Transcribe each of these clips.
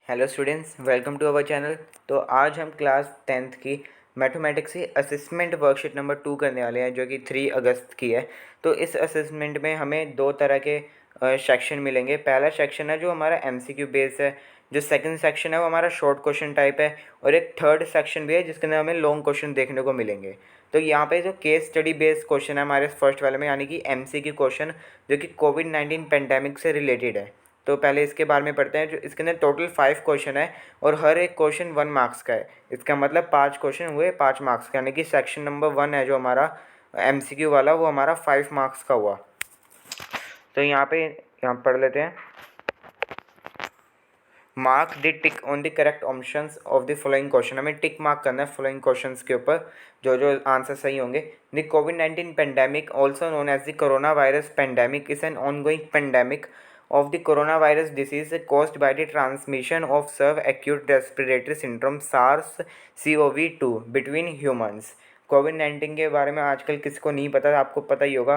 Hello students, welcome to our channel. तो आज हम क्लास 10th की मैथमेटिक्स की असेसमेंट वर्कशीट नंबर 2 करने वाले हैं, जो कि 3 अगस्त की है। तो इस असेसमेंट में हमें दो तरह के सेक्शन मिलेंगे। पहला सेक्शन है जो हमारा एमसीक्यू बेस्ड है, जो सेकंड सेक्शन है वो हमारा शॉर्ट क्वेश्चन टाइप है, और एक थर्ड सेक्शन भी है जिसके अंदर हमें लॉन्ग क्वेश्चन देखने को मिलेंगे। तो यहाँ पे जो केस स्टडी बेस्ड क्वेश्चन है हमारे फर्स्ट वाले में, यानी कि एमसीक्यू क्वेश्चन, जो कि कोविड-19 पेंडेमिक से रिलेटेड है। तो पहले इसके बारे में पढ़ते हैं। जो इसके अंदर टोटल 5 क्वेश्चन है और हर एक क्वेश्चन 1 मार्क्स का है। इसका मतलब 5 क्वेश्चन हुए 5 मार्क्स का, यानी कि सेक्शन नंबर 1 है जो हमारा एमसीक्यू वाला, वो हमारा 5 मार्क्स का हुआ। तो यहाँ पढ़ लेते हैं। Mark the tick on the correct options of the following question. हमें टिक मार्क करना है फॉलोइंग क्वेश्चंस के ऊपर, जो जो आंसर सही होंगे। द कोविड-19 pandemic, also known as the coronavirus pandemic, is an ongoing pandemic of the coronavirus disease caused by the transmission of severe acute respiratory syndrome SARS-CoV-2 between humans। कोविड-19 के बारे में आजकल किसको नहीं पता, आपको पता ही होगा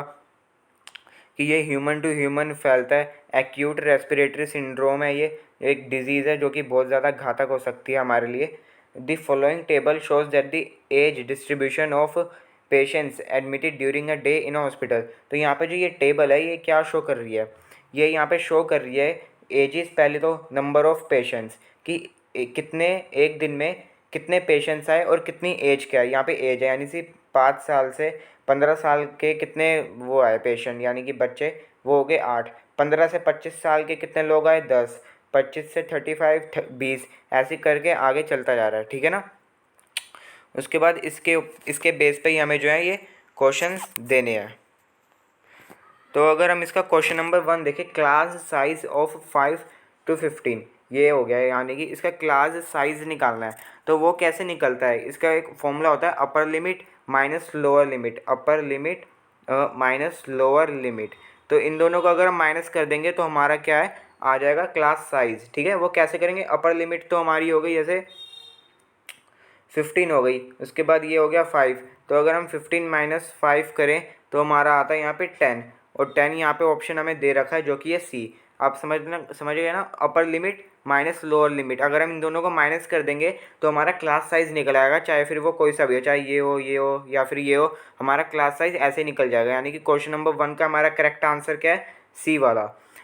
कि ये ह्यूमन टू ह्यूमन फैलता है। एक्यूट रेस्पिरेटरी सिंड्रोम है, ये एक डिजीज़ है जो कि बहुत ज़्यादा घातक हो सकती है हमारे लिए। The following table shows that the age distribution of patients admitted during a day in hospital. तो यहाँ पे जो ये टेबल है ये क्या शो कर रही है, ये यहाँ पे शो कर रही है एजेस। पहले तो नंबर ऑफ़ पेशेंट्स कि कितने एक दिन में कितने पेशेंट्स आए और कितनी एज क्या है। यहाँ पे एज है यानी सी 5 साल से 15 साल के कितने वो आए पेशेंट, यानी कि बच्चे, वो हो गए 8। 15 से 25 साल के कितने लोग आए 10। 25 से 35 20, ऐसे करके आगे चलता जा रहा है, ठीक है ना। उसके बाद इसके बेस पे ही हमें जो है ये क्वेश्चंस देने हैं। तो अगर हम इसका क्वेश्चन नंबर 1 देखें, क्लास साइज ऑफ 5 to 15, ये हो गया है, यानी कि इसका क्लास साइज निकालना है। तो वो कैसे निकलता है, इसका एक फॉर्मूला होता है upper limit minus lower limit, upper limit minus lower limit. तो इन दोनों को अगर हम माइनस कर देंगे तो हमारा क्या है, आ जाएगा क्लास साइज, ठीक है। वो कैसे करेंगे, अपर लिमिट तो हमारी हो गई जैसे 15 हो गई, उसके बाद ये हो गया 5। तो अगर हम 15 माइनस 5 करें तो हमारा आता है यहाँ पे 10, और 10 यहाँ पे ऑप्शन हमें दे रखा है जो कि है सी। आप समझ गए ना, upper limit minus lower limit. अगर हम इन दोनों को माइनस कर देंगे तो हमारा क्लास साइज निकल आएगा, चाहे फिर वो कोई सा भी हो, चाहे ये हो या फिर ये हो, हमारा क्लास साइज ऐसे निकल जाएगा। यानी कि क्वेश्चन नंबर 1 का हमारा करेक्ट आंसर क्या है, सी वाला।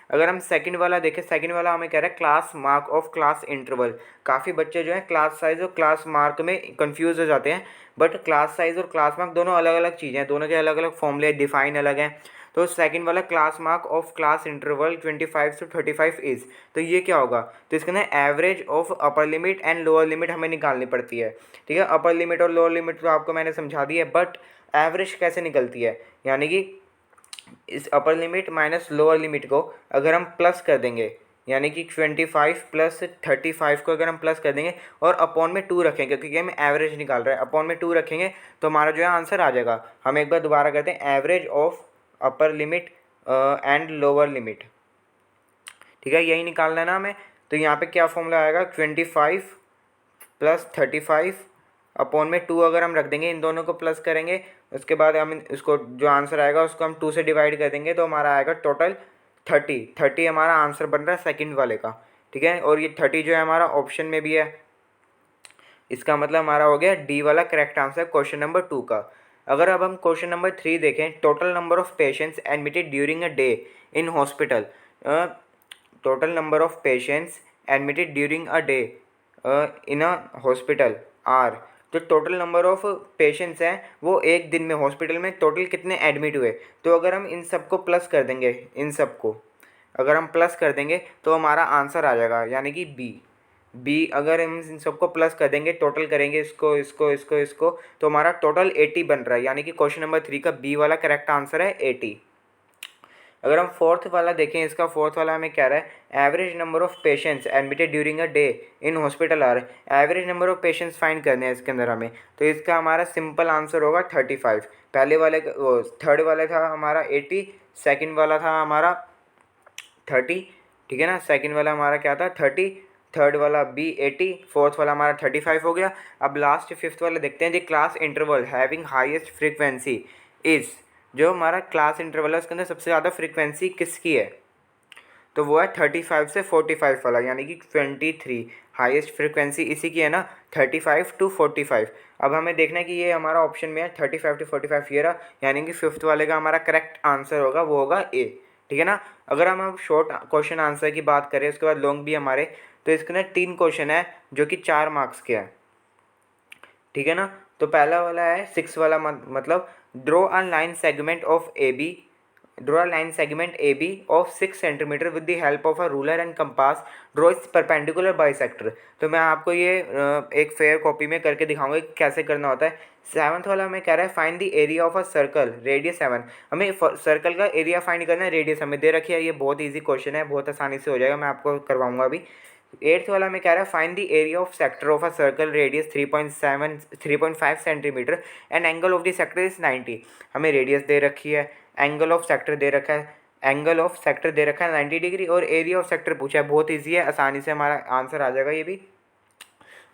अगर हम सेकंड वाला देखें, सेकंड वाला हमें कह रहा है class mark of class interval. काफ़ी बच्चे जो है क्लास साइज और क्लास मार्क में कंफ्यूज हो जाते हैं, बट क्लास साइज और क्लास मार्क दोनों अलग अलग चीज़ें हैं, दोनों के अलग अलग फॉर्मूले डिफाइन अलग हैं। तो सेकंड वाला class mark of class interval 25 से 35 इज, तो ये क्या होगा, तो इसके अंदर average of upper limit and lower limit हमें निकालनी पड़ती है, ठीक है। अपर लिमिट और लोअर लिमिट तो आपको मैंने समझा दी है, बट एवरेज कैसे निकलती है, यानी कि इस upper limit minus lower limit को अगर हम प्लस कर देंगे, यानी कि 25 प्लस 35 को अगर हम प्लस कर देंगे और अपॉन में 2 रखेंगे, क्योंकि हम एवरेज निकाल रहे हैं, अपॉन में 2 रखेंगे तो हमारा जो है आंसर आ जाएगा। हम एक बार दोबारा करते हैं, average of upper limit and lower limit, ठीक है, यही निकालना है ना हमें। तो यहाँ पे क्या फॉर्मूला आएगा, 25 प्लस 35 अपॉन में 2 अगर हम रख देंगे, इन दोनों को प्लस करेंगे, उसके बाद हम इसको जो आंसर आएगा उसको हम 2 से डिवाइड कर देंगे, तो हमारा आएगा टोटल 30 हमारा आंसर बन रहा है सेकंड वाले का, ठीक है। और ये 30 जो है हमारा ऑप्शन में भी है, इसका मतलब हमारा हो गया डी वाला करेक्ट आंसर क्वेश्चन नंबर 2 का। अगर अब हम क्वेश्चन नंबर 3 देखें, total number of patients admitted during a day in hospital, total number of patients admitted during a day in a hospital are, जो टोटल नंबर ऑफ पेशेंट्स हैं वो एक दिन में हॉस्पिटल में टोटल कितने एडमिट हुए। तो अगर हम इन सबको प्लस कर देंगे, इन सबको अगर हम प्लस कर देंगे तो हमारा आंसर आ जाएगा, यानी कि बी अगर हम इन सबको प्लस कर देंगे, टोटल करेंगे इसको इसको इसको इसको, तो हमारा टोटल 80 बन रहा है, यानी कि क्वेश्चन नंबर 3 का बी वाला करेक्ट आंसर है 80। अगर हम फोर्थ वाला देखें, इसका फोर्थ वाला हमें क्या रहा है, average number of patients admitted during a day in hospital are, average number of patients find करने हैं इसके अंदर हमें। तो इसका हमारा सिंपल आंसर होगा 35। पहले वाले थर्ड वाला था हमारा 80, सेकंड वाला था हमारा 30, ठीक है ना। सेकंड वाला हमारा क्या था 30, थर्ड वाला बी 80, फोर्थ वाला हमारा 35 हो गया। अब लास्ट फिफ्थ वाला देखते हैं, जी class interval having highest frequency is, जो हमारा क्लास इंटरवल है उसके अंदर सबसे ज़्यादा फ्रीक्वेंसी किसकी है। तो वो है 35 से 45 वाला, यानी कि 23। हाईएस्ट फ्रिक्वेंसी इसी की है ना, 35 to 45। अब हमें देखना है कि ये हमारा ऑप्शन में है 35 to 45 ये रहा, यानी कि फिफ्थ वाले का हमारा करेक्ट आंसर होगा वो होगा ए। ठीक है ना। अगर हम अब शॉर्ट क्वेश्चन आंसर की बात करें, उसके बाद लॉन्ग भी हमारे, तो इसके अंदर 3 क्वेश्चन है जो कि 4 मार्क्स के हैं। ठीक है ना। तो पहला वाला है 6 वाला, मतलब draw a line segment of A B, draw a line segment A B of 6 centimetre with the help of a ruler and compass, draw its perpendicular bisector. तो मैं आपको ये एक फेयर कॉपी में करके दिखाऊंगा कि कैसे करना होता है। 7th वाला हमें कह रहा है find the area of a circle radius 7। हमें सर्कल का एरिया फाइंड करना है, रेडियस हमें दे रखी है। ये बहुत ईजी क्वेश्चन है, बहुत आसानी से हो जाएगा, मैं आपको करवाऊंगा अभी। 8th वाला में कह रहा है find the area of sector of a circle radius 3.5 centimetre and angle of the sector is 90। हमें रेडियस दे रखी है, एंगल ऑफ सेक्टर दे रखा है, एंगल ऑफ सेक्टर दे रखा है 90 डिग्री, और एरिया ऑफ सेक्टर पूछा है। बहुत ईजी है, आसानी से हमारा आंसर आ जाएगा ये भी।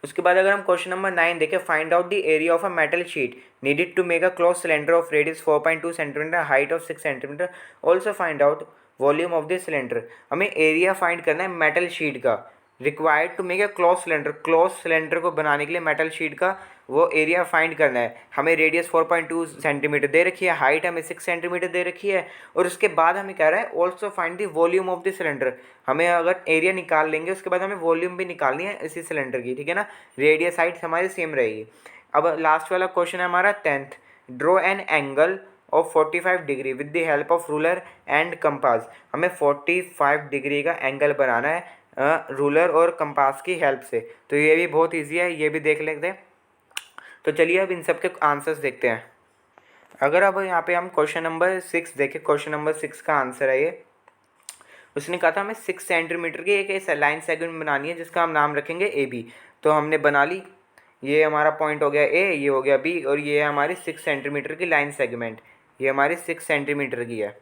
उसके बाद अगर हम क्वेश्चन नंबर 9 देखें, find out the area of a metal sheet needed to make a close cylinder of radius 4.2 centimetre, height of 6 centimetre, also find out volume of the cylinder. हमें एरिया फाइंड करना है metal sheet का, required to make a close cylinder, close cylinder को बनाने के लिए metal sheet का वो एरिया फाइंड करना है। हमें रेडियस 4.2 सेंटीमीटर दे रखी है, हाइट हमें 6 सेंटीमीटर दे रखी है, और उसके बाद हमें कह रहा है also find the volume of the cylinder. हमें अगर एरिया निकाल लेंगे उसके बाद हमें वॉल्यूम भी निकालनी है इसी सिलेंडर की। ठीक है ना। रेडियस हाइट हमारी सेम रहेगी। अब लास्ट वाला क्वेश्चन है हमारा 10th, draw an angle of 45 degree with the help of ruler and compass. हमें 45 डिग्री का एंगल बनाना है रूलर और कंपास की हेल्प से। तो ये भी बहुत ईजी है, ये भी देख लेते हैं। तो चलिए अब इन सब के आंसर्स देखते हैं। अगर अब यहाँ पे हम क्वेश्चन नंबर 6 देखें, क्वेश्चन नंबर 6 का आंसर है ये। उसने कहा था हमें 6 सेंटीमीटर की एक लाइन सेगमेंट बनानी है जिसका हम नाम रखेंगे ए बी। तो हमने बना ली, ये हमारा पॉइंट हो गया ए, ये हो गया बी, और ये है हमारी 6 सेंटीमीटर की लाइन सेगमेंट, ये हमारी 6 सेंटीमीटर की है।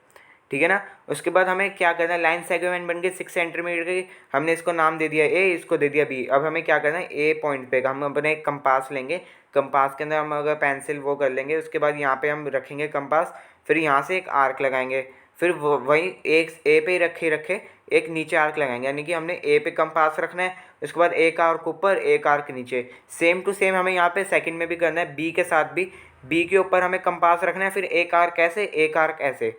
ठीक है ना। उसके बाद हमें क्या करना है, लाइन सेगमेंट बन गई 6 सेंटीमीटर की, हमने इसको नाम दे दिया ए, इसको दे दिया बी। अब हमें क्या करना है, ए पॉइंट पे हम अपने एक कंपास लेंगे, कंपास के अंदर हम अगर पेंसिल वो कर लेंगे, उसके बाद यहाँ पे हम रखेंगे कंपास, फिर यहाँ से एक आर्क लगाएंगे, फिर वही एक ए पे ही रखे रखे एक नीचे आर्क लगाएंगे, यानी कि हमने ए पे कंपास रखना है, उसके बाद एक आर्क ऊपर एक आर्क नीचे। सेम टू सेम हमें यहाँ पे सेकंड में भी करना है, बी के साथ भी, बी के ऊपर हमें कंपास रखना है, फिर एक आर्क ऐसे एक आर्क ऐसे।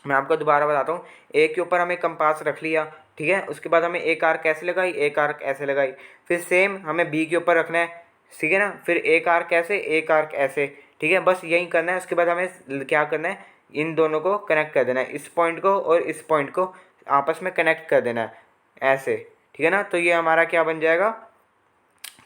मैं आपको दोबारा बताता हूँ, ए के ऊपर हमें कंपास रख लिया, ठीक है, उसके बाद हमें एक आर्क ऐसे लगाई, एक आर्क ऐसे लगाई, फिर सेम हमें बी के ऊपर रखना है, ठीक है ना, फिर एक आर्क ऐसे एक आर्क ऐसे। ठीक है, बस यही करना है। उसके बाद हमें क्या करना है, इन दोनों को कनेक्ट कर देना है, इस पॉइंट को और इस पॉइंट को आपस में कनेक्ट कर देना है ऐसे। ठीक है ना। तो ये हमारा क्या बन जाएगा,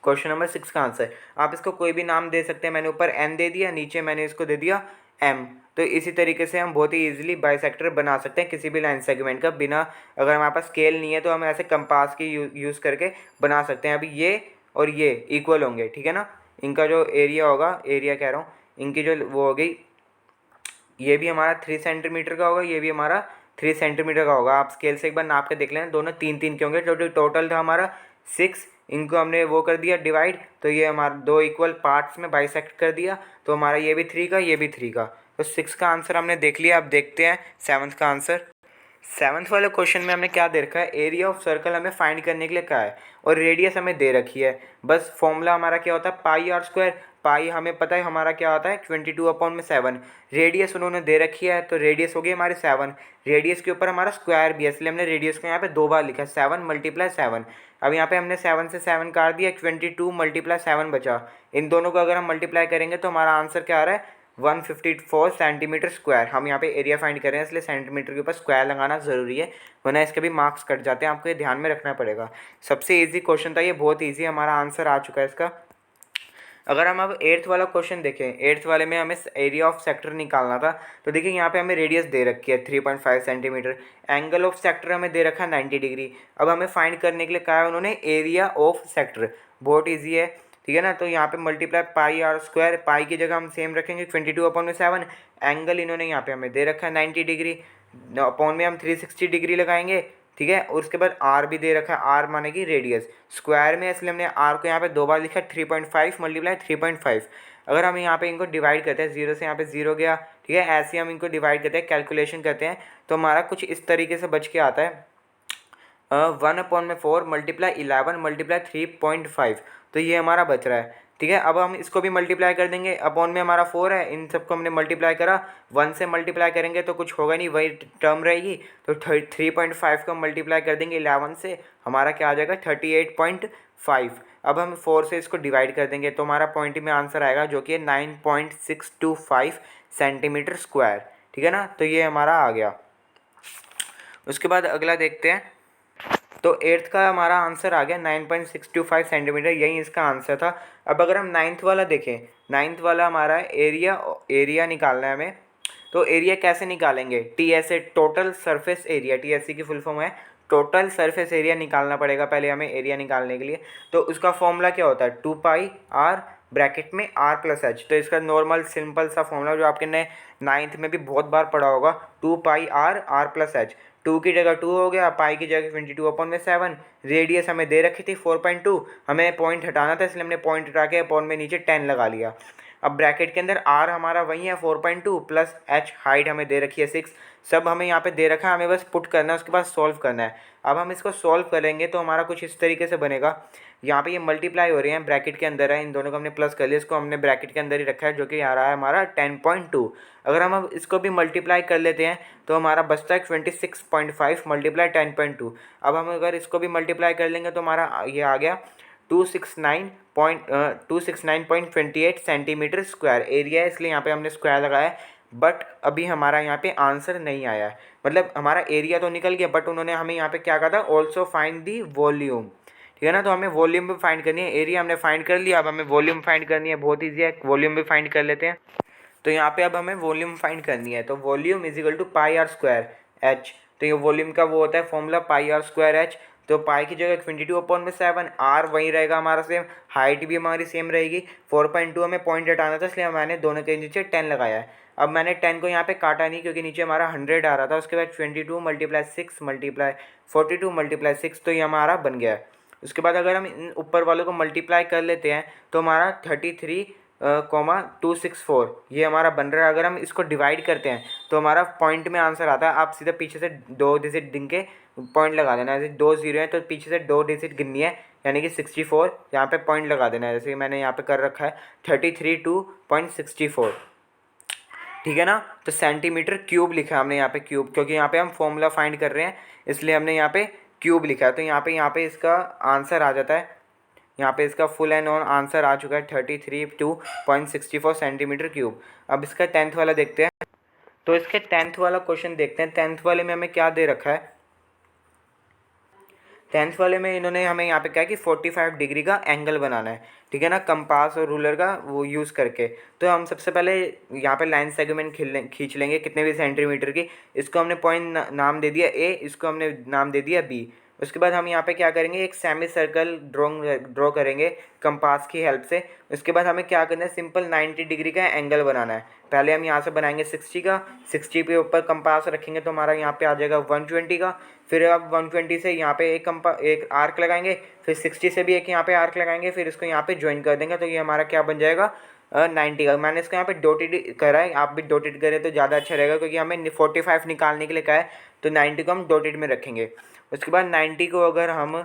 क्वेश्चन नंबर 6 का आंसर। आप इसको कोई भी नाम दे सकते हैं, मैंने ऊपर एन दे दिया, नीचे मैंने इसको दे दिया एम। तो इसी तरीके से हम बहुत ही इजीली बाइसेक्टर बना सकते हैं किसी भी लाइन सेगमेंट का, बिना, अगर हमारे पास स्केल नहीं है तो हम ऐसे कंपास की यूज़ करके बना सकते हैं। अभी ये और ये इक्वल होंगे, ठीक है ना, इनका जो एरिया होगा, एरिया कह रहा हूँ, इनकी जो वो हो गई, ये भी हमारा 3 सेंटीमीटर का होगा, ये भी हमारा 3 सेंटीमीटर का होगा। आप स्केल से एक बार नाप के देख लेना, दोनों 3-3 के होंगे। जो टोटल था हमारा 6, इनको हमने वो कर दिया डिवाइड, तो ये हमारा 2 इक्वल पार्ट्स में बाइसेक्ट कर दिया, तो हमारा ये भी 3 का, ये भी 3 का। तो 6 का आंसर हमने देख लिया। अब देखते हैं 7th का आंसर। 7th वाले क्वेश्चन में हमने क्या दे रखा है, एरिया ऑफ सर्कल हमें फाइंड करने के लिए क्या है, और रेडियस हमें दे रखी है। बस फॉर्मूला हमारा क्या होता है, पाई आर स्क्वायर। पाई हमें पता है हमारा क्या होता है, 22/7। रेडियस उन्होंने दे रखी है, तो रेडियस हो गई हमारी 7। रेडियस के ऊपर हमारा स्क्वायर भी है, इसलिए हमने रेडियस को यहाँ पे 2 बार लिखा है, 7 × 7। अब यहाँ पे हमने 7 से 7 काट दिया, 22 × 7 बचा। इन दोनों को अगर हम मल्टीप्लाई करेंगे तो हमारा आंसर क्या आ रहा है, 154 सेंटीमीटर स्क्वायर। हम यहाँ पे एरिया फाइंड कर रहे हैं, इसलिए सेंटीमीटर के ऊपर स्क्वायर लगाना ज़रूरी है, वरना इसके भी मार्क्स कट जाते हैं, आपको ये ध्यान में रखना पड़ेगा। सबसे इजी क्वेश्चन था ये, बहुत इजी हमारा आंसर आ चुका है इसका। अगर हम अब 8th वाला क्वेश्चन देखें, 8th वाले में हमें एरिया ऑफ सेक्टर निकालना था। तो देखिए यहाँ पे हमें रेडियस दे रखी है 3.5 सेंटीमीटर, एंगल ऑफ सेक्टर हमें दे रखा है 90 डिग्री। अब हमें फाइंड करने के लिए कहा है उन्होंने एरिया ऑफ सेक्टर, बहुत ईजी है, ठीक है ना। तो यहाँ पे मल्टीप्लाई पाई आर स्क्वायर, पाई की जगह हम सेम रखेंगे 22/7। एंगल इन्होंने यहाँ पे हमें दे रखा है 90 डिग्री, अपॉन में हम 360 डिग्री लगाएंगे, ठीक है। और उसके बाद आर भी दे रखा है, आर माने कि रेडियस, स्क्वायर में इसलिए हमने आर को यहाँ पे 2 बार लिखा है, 3.5 × 3.5। अगर हम यहाँ पे इनको डिवाइड करते हैं, 0 से यहाँ पे 0 गया, ठीक है। ऐसे हम इनको डिवाइड करते हैं, कैलकुलेशन करते हैं, तो हमारा कुछ इस तरीके से बच के आता है 1/4 मल्टीप्लाई 11 मल्टीप्लाई 3.5, तो ये हमारा बच रहा है। ठीक है, अब हम इसको भी मल्टीप्लाई कर देंगे, अपॉन में हमारा 4 है, इन सबको हमने मल्टीप्लाई करा, 1 से मल्टीप्लाई करेंगे तो कुछ होगा नहीं, वही टर्म रहेगी, तो 3.5 को मल्टीप्लाई कर देंगे 11 से, हमारा क्या आ जाएगा 38.5। अब हम 4 से इसको डिवाइड कर देंगे तो हमारा पॉइंट में आंसर आएगा जो कि है 9.625 सेंटीमीटर स्क्वायर। ठीक है ना, तो ये हमारा आ गया। उसके बाद अगला देखते हैं, तो 8th का हमारा आंसर आ गया 9.625 सेंटीमीटर, यही इसका आंसर था। अब अगर हम 9th वाला देखें, 9th वाला हमारा एरिया निकालना है हमें, तो एरिया कैसे निकालेंगे, TSA total surface area, TSA की फुल फॉर्म है टोटल सरफेस एरिया, निकालना पड़ेगा पहले हमें एरिया निकालने के लिए। तो उसका फॉर्मूला क्या होता है 2πr ब्रैकेट में r+h, तो इसका नॉर्मल सिंपल सा फॉर्मूला जो आपके ने 9th में भी बहुत बार पढ़ा होगा, 2πr r+h, 2 की जगह 2 हो गया, पाई की जगह 22/7, रेडियस हमें दे रखी थी 4.2, हमें पॉइंट हटाना था इसलिए हमने पॉइंट हटा के अपॉन में नीचे 10 लगा लिया। अब ब्रैकेट के अंदर r हमारा वही है 4.2 प्लस h हाइट हमें दे रखी है 6, सब हमें यहाँ पे दे रखा है, हमें बस पुट करना है, उसके बाद सॉल्व करना है। अब हम इसको सॉल्व करेंगे तो हमारा कुछ इस तरीके से बनेगा, यहाँ पे ये मल्टीप्लाई हो रहे हैं, ब्रैकेट के अंदर है, इन दोनों को हमने प्लस कर लिया, इसको हमने ब्रैकेट के अंदर ही रखा है जो कि आ रहा है हमारा 10.2। अगर हम अब इसको भी मल्टीप्लाई कर लेते हैं तो हमारा बचता है 26.5 मल्टीप्लाई 10.2। अब हम अगर इसको भी मल्टीप्लाई कर लेंगे तो हमारा ये आ गया 269.28 सेंटीमीटर स्क्वायर एरिया है, इसलिए यहाँ पे हमने स्क्वायर लगाया है। बट अभी हमारा यहाँ पे आंसर नहीं आया है, मतलब हमारा एरिया तो निकल गया, बट उन्होंने हमें यहाँ पे क्या कहा था, ऑल्सो फाइंड दी वॉल्यूम। ठीक है ना, तो हमें वॉल्यूम भी फाइंड करनी है, एरिया हमने फाइंड कर लिया, अब हमें वॉल्यूम फाइंड करनी है, बहुत ईजी है, वॉल्यूम भी फाइंड कर लेते हैं। तो यहाँ पे अब हमें वॉल्यूम फाइंड करनी है, तो volume is equal to πr²h, तो ये वॉल्यूम का वो होता है फॉर्मूला πr²h, तो पाई की जगह 22/7, r वही रहेगा हमारा सेम, हाइट भी हमारी सेम रहेगी, 4.2 हमें पॉइंट हटाना था इसलिए मैंने दोनों के नीचे 10 लगाया है। अब मैंने 10 को यहाँ पे काटा नहीं क्योंकि नीचे हमारा 100 आ रहा था, उसके बाद 22 मल्टीप्लाई 6 मल्टीप्लाई 42 मल्टीप्लाई 6, तो ये हमारा बन गया है। उसके बाद अगर हम इन ऊपर वालों को मल्टीप्लाई कर लेते हैं तो हमारा 33,264 ये हमारा बन रहा है। अगर हम इसको डिवाइड करते हैं तो हमारा पॉइंट में आंसर आता है, आप सीधा पीछे से 2 डिजिट गिन के पॉइंट लगा देना है, जैसे 2 0 है तो पीछे से 2 डिजिट गिननी है, यानी कि 64 यहाँ पे पॉइंट लगा देना है, जैसे मैंने यहाँ पे कर रखा है 33.264। ठीक है ना, तो सेंटीमीटर क्यूब लिखा है हमने यहाँ पे क्यूब, क्योंकि यहाँ पे हम फॉर्मूला फाइंड कर रहे हैं इसलिए हमने यहाँ पे क्यूब लिखा है। तो यहाँ पे इसका आंसर आ जाता है, यहाँ पे इसका फुल एंड ऑन आंसर आ चुका है 33.264 सेंटीमीटर क्यूब। अब इसका 10th वाला देखते हैं, तो इसके 10th वाला क्वेश्चन देखते हैं। 10th वाले में हमें क्या दे रखा है, 10th वाले में इन्होंने हमें यहाँ पे क्या है कि 45 डिग्री का एंगल बनाना है। ठीक है ना, कंपास और रूलर का वो यूज़ करके। तो हम सबसे पहले यहाँ पे लाइन सेगमेंट खींच लेंगे कितने भी सेंटीमीटर की, इसको हमने पॉइंट नाम दे दिया A, इसको हमने नाम दे दिया B। उसके बाद हम यहाँ पे क्या करेंगे, एक सेमी सर्कल ड्रॉ करेंगे कंपास की हेल्प से। उसके बाद हमें क्या करना है, सिंपल 90 डिग्री का एंगल बनाना है। पहले हम यहाँ से बनाएंगे 60 का, 60 पे ऊपर कंपास रखेंगे तो हमारा यहाँ पे आ जाएगा 120 का। फिर अब 120 से यहाँ पे एक आर्क लगाएंगे, फिर 60 से भी एक यहाँ पे आर्क लगाएंगे, फिर इसको यहाँ पे ज्वाइन कर देंगे, तो ये हमारा क्या बन जाएगा 90 का। मैंने इसको यहाँ पे डॉटेड करा है, आप भी डॉटेड करें तो ज़्यादा अच्छा रहेगा, क्योंकि हमें 45 निकालने के लिए कहा है, तो 90 को हम डॉटेड में रखेंगे। उसके बाद 90 को अगर हम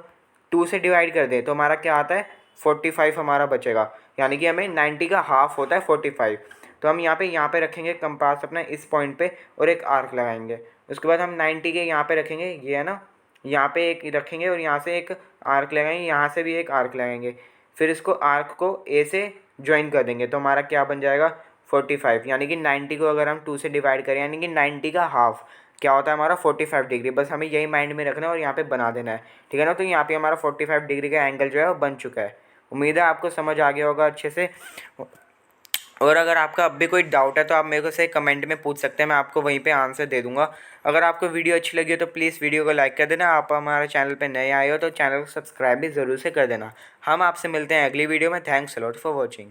2 से डिवाइड कर दें तो हमारा क्या आता है 45 हमारा बचेगा, यानी कि हमें 90 का हाफ होता है 45। तो हम यहाँ पे रखेंगे कंपास अपना इस पॉइंट पे और एक आर्क लगाएंगे। उसके बाद हम 90 के यहाँ पे रखेंगे, ये है ना, यहाँ पे एक रखेंगे और यहाँ से एक आर्क लगाएंगे, यहाँ से भी एक आर्क लगाएंगे, फिर इसको आर्क को A से ज्वाइन कर देंगे, तो हमारा क्या बन जाएगा 45, यानी कि 90 को अगर हम 2 से डिवाइड करें यानी कि 90 का हाफ क्या होता है हमारा 45 डिग्री। बस हमें यही माइंड में रखना है और यहाँ पे बना देना है। ठीक है ना, तो यहाँ पे हमारा 45 डिग्री का एंगल जो है वो बन चुका है। उम्मीद है आपको समझ आ गया होगा अच्छे से। और अगर आपका अब भी कोई डाउट है तो आप मेरे को से कमेंट में पूछ सकते हैं, मैं आपको वहीं पे आंसर दे दूंगा। अगर आपको वीडियो अच्छी लगी हो तो प्लीज़ वीडियो को लाइक कर देना। आप हमारे चैनल पे नए आए हो तो चैनल को सब्सक्राइब भी ज़रूर से कर देना। हम आपसे मिलते हैं अगली वीडियो में। Thanks a lot for watching.